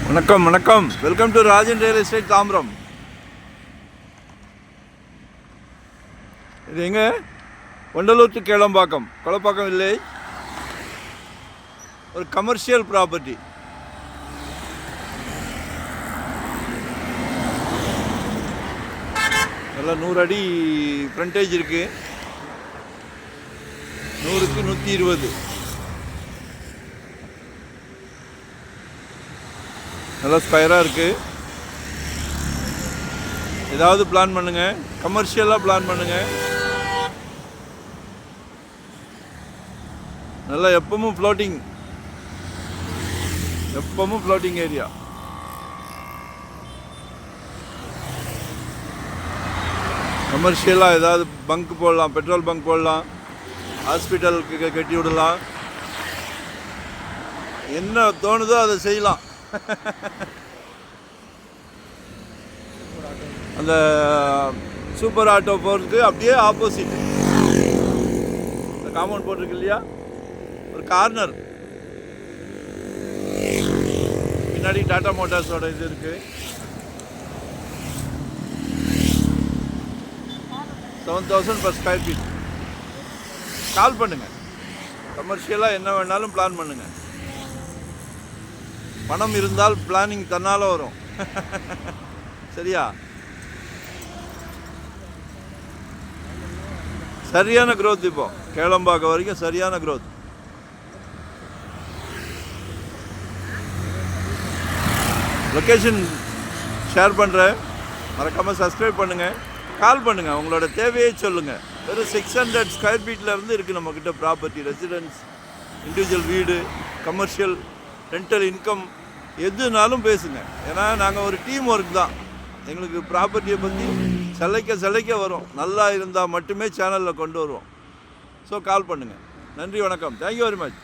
வணக்கம் வணக்கம். Welcome to Rajan real estate Tambaram. இது எங்க? Vandalur to Kelambakkam, Kolappakkam village. ஒரு கமர்ஷியல் ப்ராப்பர்ட்டி. நல்லா 100 அடி ஃப்ரண்டேஜ் இருக்கு. 100க்கு 120. நல்லா ஸ்கொயராக இருக்குது. ஏதாவது பிளான் பண்ணுங்கள், கமர்ஷியலாக பிளான் பண்ணுங்கள். நல்லா எப்பவும் ஃப்ளோட்டிங் ஏரியா. கமர்ஷியலாக ஏதாவது பங்க் போடலாம், பெட்ரோல் பங்க் போடலாம், ஹாஸ்பிட்டலுக்கு கட்டி விடலாம். என்ன தோணுதோ அதை செய்யலாம். அந்த சூப்பர் ஆட்டோ போகிறதுக்கு அப்படியே ஆப்போசிட் இந்த காம்பவுண்ட் போட்டிருக்கு இல்லையா, ஒரு கார்னர். பின்னாடி டாடா மோட்டார்ஸோட இது இருக்கு. 7,000 per square feet. கால் பண்ணுங்க. கமர்ஷியலாக என்ன வேணாலும் பிளான் பண்ணுங்க. பணம் இருந்தால் பிளானிங் தன்னால் வரும். சரியா? சரியான க்ரோத். இப்போ கேளம்பாக்கம் வரைக்கும் சரியான க்ரோத். லொக்கேஷன் ஷேர் பண்ணுறேன், மறக்காமல் சப்ஸ்கிரைப் பண்ணுங்கள். கால் பண்ணுங்கள், உங்களோட தேவையை சொல்லுங்கள். வெறும் 600 ஸ்கொயர் ஃபீட்லேருந்து இருக்குது நம்மக்கிட்ட ப்ராப்பர்ட்டி. ரெசிடென்ஸ், இண்டிவிஜுவல் வீடு, கமர்ஷியல், ரெண்டல் இன்கம், எதுனாலும் பேசுங்க. ஏன்னா நாங்கள் ஒரு டீம் ஒர்க் தான். எங்களுக்கு ப்ராப்பர்ட்டியை பற்றி சலைக்க வரும். நல்லா இருந்தால் மட்டுமே சேனலில் கொண்டு வருவோம். ஸோ கால் பண்ணுங்கள். நன்றி, வணக்கம். Thank you very much.